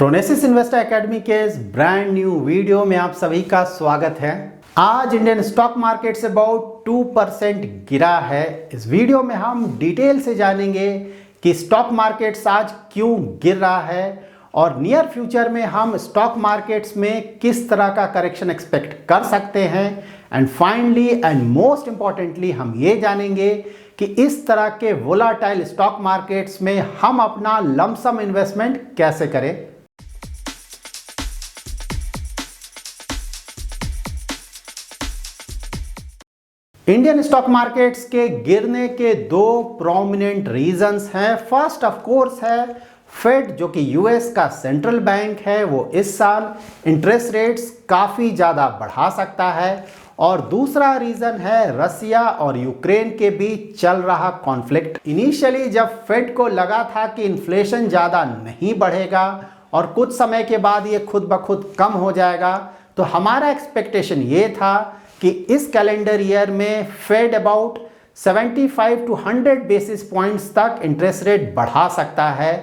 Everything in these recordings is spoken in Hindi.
प्रोनेसिस इन्वेस्टर एकेडमी के इस ब्रांड न्यू वीडियो में आप सभी का स्वागत है। आज Indian stock market say about 2% गिरा है। इस वीडियो में हम डिटेल से जानेंगे कि स्टॉक मार्केट्स आज क्यों गिर रहा है और नियर फ्यूचर में हम स्टॉक मार्केट्स में किस तरह का करेक्शन एक्सपेक्ट कर सकते हैं। And finally and most importantly हम ये जानेंगे कि इस तरह के वोलाटाइल स्टॉक मार्केट्स में हम अपना लमसम इन्वेस्टमेंट कैसे करें। इंडियन स्टॉक मार्केट्स के गिरने के दो प्रोमिनेंट रीजंस हैं। फर्स्ट ऑफ कोर्स है फेड, जो कि यूएस का सेंट्रल बैंक है, वो इस साल इंटरेस्ट रेट्स काफ़ी ज़्यादा बढ़ा सकता है। और दूसरा रीज़न है रसिया और यूक्रेन के बीच चल रहा कॉन्फ्लिक्ट। इनिशियली जब फेड को लगा था कि इन्फ्लेशन ज़्यादा नहीं बढ़ेगा और कुछ समय के बाद ये खुद ब खुद कम हो जाएगा, तो हमारा एक्सपेक्टेशन ये था कि इस कैलेंडर ईयर में Fed about 75 to 100 basis points तक इंटरेस्ट रेट बढ़ा सकता है।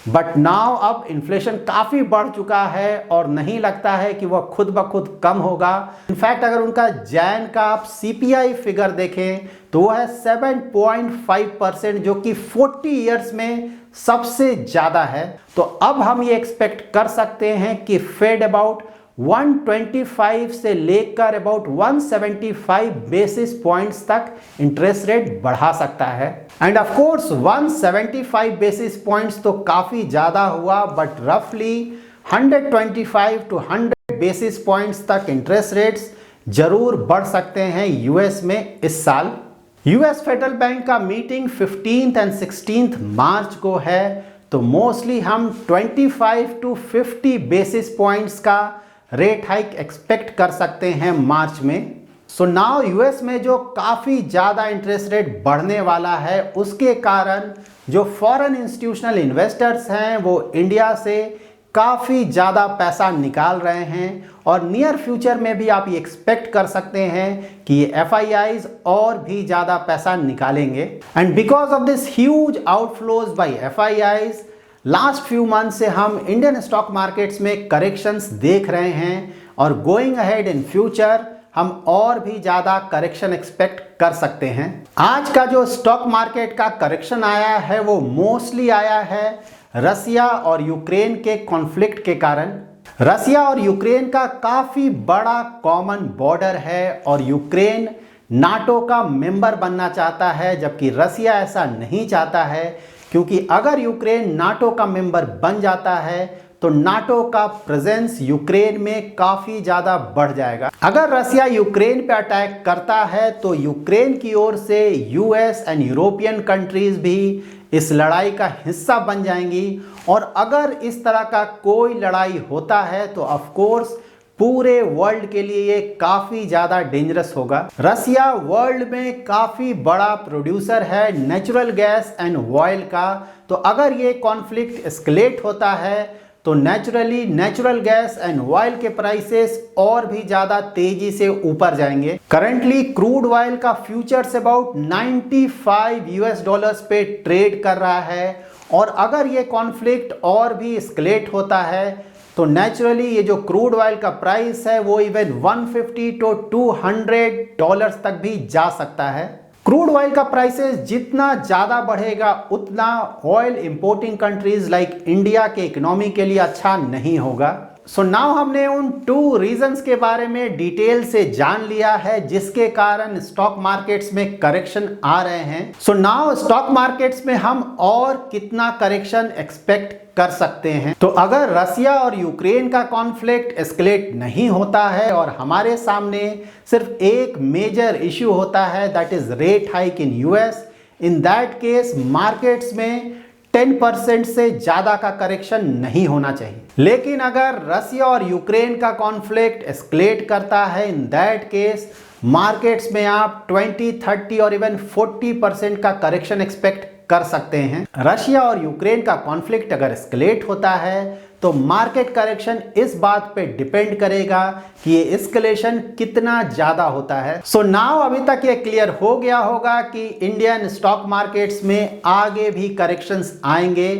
बट नाउ अब इन्फ्लेशन काफ़ी बढ़ चुका है और नहीं लगता है कि वह खुद ब खुद कम होगा। इनफैक्ट अगर उनका जैन का आप CPI फिगर देखें तो वह है 7.5%, जो कि 40 ईयर्स में सबसे ज़्यादा है। तो अब हम ये एक्सपेक्ट कर सकते हैं कि फेड अबाउट 125 से लेकर अबाउट 175 बेसिस पॉइंट्स तक इंटरेस्ट रेट बढ़ा सकता है। End of course 175 basis points तो काफ़ी ज़्यादा हुआ, बट रफली 125 to 100 बेसिस पॉइंट्स तक इंटरेस्ट रेट्स जरूर बढ़ सकते हैं यूएस में इस साल। यूएस फेडरल बैंक का मीटिंग 15th and 16th मार्च को है, तो मोस्टली हम 25 to 50 बेसिस पॉइंट्स का रेट हाइक एक्सपेक्ट कर सकते हैं मार्च में। सो नाउ यूएस में जो काफ़ी ज़्यादा इंटरेस्ट रेट बढ़ने वाला है, उसके कारण जो फॉरेन इंस्टीट्यूशनल इन्वेस्टर्स हैं वो इंडिया से काफ़ी ज़्यादा पैसा निकाल रहे हैं और नियर फ्यूचर में भी आप ये एक्सपेक्ट कर सकते हैं कि ये FIIs और भी ज़्यादा पैसा निकालेंगे। And because of this huge outflows by FIIs, last few month से हम इंडियन स्टॉक मार्केट्स में करेक्शंस देख रहे हैं और गोइंग अहेड इन फ्यूचर हम और भी ज़्यादा करेक्शन एक्सपेक्ट कर सकते हैं। आज का जो स्टॉक मार्केट का करेक्शन आया है वो मोस्टली आया है रसिया और यूक्रेन के कॉन्फ्लिक्ट के कारण। रसिया और यूक्रेन का काफ़ी बड़ा कॉमन बॉर्डर है और यूक्रेन नाटो का मेंबर बनना चाहता है, जबकि रसिया ऐसा नहीं चाहता है, क्योंकि अगर यूक्रेन नाटो का मेंबर बन जाता है तो नाटो का प्रेजेंस यूक्रेन में काफ़ी ज़्यादा बढ़ जाएगा। अगर रसिया यूक्रेन पे अटैक करता है तो यूक्रेन की ओर से यूएस एंड यूरोपियन कंट्रीज़ भी इस लड़ाई का हिस्सा बन जाएंगी। और अगर इस तरह का कोई लड़ाई होता है तो ऑफ कोर्स पूरे वर्ल्ड के लिए ये काफ़ी ज़्यादा डेंजरस होगा। रसिया वर्ल्ड में काफ़ी बड़ा प्रोड्यूसर है नेचुरल गैस एंड ऑयल का, तो अगर ये कॉन्फ्लिक्ट एस्केलेट होता है तो naturally natural gas and oil के प्राइसेस और भी ज़्यादा तेज़ी से ऊपर जाएंगे। करंटली क्रूड ऑयल का फ्यूचर्स अबाउट $95 पे ट्रेड कर रहा है और अगर ये कॉन्फ्लिक्ट और भी एस्केलेट होता है तो नेचुरली ये जो क्रूड ऑयल का प्राइस है वो इवन 150 to 200 डॉलर्स तक भी जा सकता है। क्रूड ऑयल का प्राइसेस जितना ज़्यादा बढ़ेगा उतना oil importing countries like India के इकोनॉमी के लिए अच्छा नहीं होगा। सो नाउ हमने उन 2 रीजंस के बारे में डिटेल से जान लिया है जिसके कारण स्टॉक मार्केट्स में करेक्शन आ रहे हैं। सो नाउ स्टॉक मार्केट्स में हम और कितना करेक्शन एक्सपेक्ट कर सकते हैं। तो अगर रसिया और यूक्रेन का कॉन्फ्लिक्ट एस्केलेट नहीं होता है और हमारे सामने सिर्फ एक मेजर इश्यू होता है, that is rate hike in US, in that case markets में 10% से ज़्यादा का करेक्शन नहीं होना चाहिए। लेकिन अगर रसिया और यूक्रेन का कॉन्फ्लिक्ट एस्केलेट करता है, इन दैट केस मार्केट्स में आप 20, 30 और इवन 40% का करेक्शन एक्सपेक्ट कर सकते हैं। रशिया और यूक्रेन का कॉन्फ्लिक्ट अगर एस्केलेट होता है तो मार्केट करेक्शन इस बात पे डिपेंड करेगा कि ये एस्केलेशन कितना ज़्यादा होता है। सो नाउ अभी तक ये क्लियर हो गया होगा कि इंडियन स्टॉक मार्केट्स में आगे भी करेक्शंस आएंगे।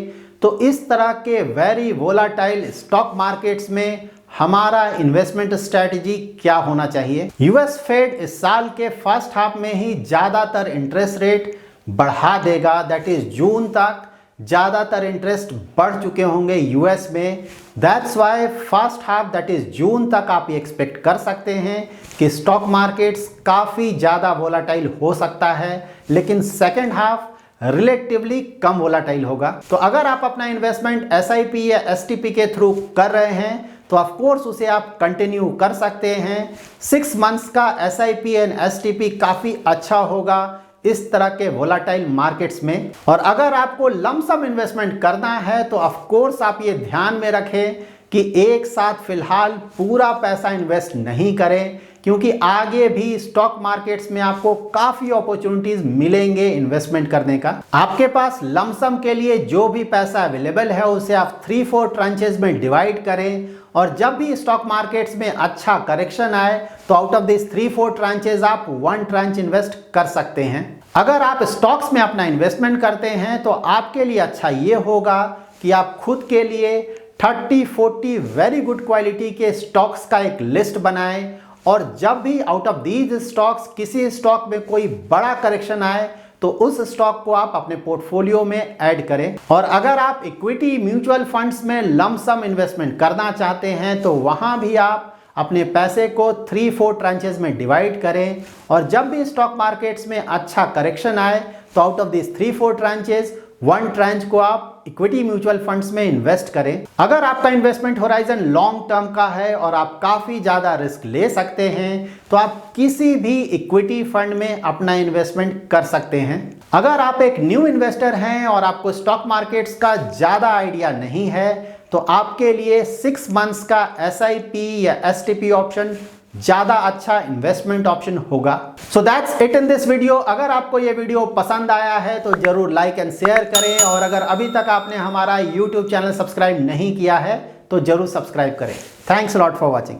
तो इस तरह के वेरी वोलाटाइल स्टॉक मार्केट्स में हमारा इन्वेस्टमेंट स्ट्रेटजी क्या होना चाहिए। यूएस फेड इस साल के फर्स्ट हाफ में ही ज़्यादातर इंटरेस्ट रेट बढ़ा देगा, दैट इज जून तक ज़्यादातर इंटरेस्ट बढ़ चुके होंगे यूएस में। That's why first half that is जून तक आप ये एक्सपेक्ट कर सकते हैं कि स्टॉक मार्केट्स काफ़ी ज़्यादा वोलाटाइल हो सकता है, लेकिन सेकेंड हाफ रिलेटिवली कम वोलाटाइल होगा। तो अगर आप अपना इन्वेस्टमेंट एसआईपी या एसटीपी के थ्रू कर रहे हैं तो ऑफ कोर्स उसे आप कंटिन्यू कर सकते हैं। 6 मंथ्स का एसआईपी एंड एसटीपी काफ़ी अच्छा होगा इस तरह के वोलाटाइल मार्केट्स में। और अगर आपको लमसम इन्वेस्टमेंट करना है तो ऑफ कोर्स आप ये ध्यान में रखें कि एक साथ फिलहाल पूरा पैसा इन्वेस्ट नहीं करें, क्योंकि आगे भी स्टॉक मार्केट्स में आपको काफ़ी अपॉर्चुनिटीज मिलेंगे इन्वेस्टमेंट करने का। आपके पास लमसम के लिए जो भी पैसा अवेलेबल है उसे आप 3-4 ट्रांचेस में डिवाइड करें, और जब भी स्टॉक मार्केट्स में अच्छा करेक्शन आए तो आउट ऑफ दिस 3-4 ट्रांचेस आप 1 ट्रांच इन्वेस्ट कर सकते हैं। अगर आप स्टॉक्स में अपना इन्वेस्टमेंट करते हैं तो आपके लिए अच्छा ये होगा कि आप खुद के लिए 30-40 वेरी गुड क्वालिटी के स्टॉक्स का एक लिस्ट बनाएं, और जब भी आउट ऑफ दीज स्टॉक्स किसी स्टॉक में कोई बड़ा करेक्शन आए तो उस स्टॉक को आप अपने पोर्टफोलियो में ऐड करें। और अगर आप इक्विटी म्यूचुअल फंड्स में लमसम इन्वेस्टमेंट करना चाहते हैं तो वहां भी आप अपने पैसे को 3-4 ट्रांचेस में डिवाइड करें, और जब भी स्टॉक मार्केट्स में अच्छा करेक्शन आए तो out of this 3-4 tranches 1 tranche को आप इक्विटी म्यूचुअल फंड्स में इन्वेस्ट करें। अगर आपका इन्वेस्टमेंट होराइजन लॉन्ग टर्म का है और आप काफ़ी ज़्यादा रिस्क ले सकते हैं तो आप किसी भी इक्विटी फंड में अपना इन्वेस्टमेंट कर सकते हैं। अगर आप एक न्यू इन्वेस्टर हैं और आपको स्टॉक मार्केट्स का ज़्यादा आइडिया नहीं है तो आपके लिए 6 मंथ्स का एसआईपी या एसटीपी ऑप्शन ज़्यादा अच्छा इन्वेस्टमेंट ऑप्शन होगा। So that's it in this video. अगर आपको ये वीडियो पसंद आया है तो जरूर लाइक एंड शेयर करें, और अगर अभी तक आपने हमारा यूट्यूब चैनल सब्सक्राइब नहीं किया है तो जरूर सब्सक्राइब करें। Thanks lot for watching.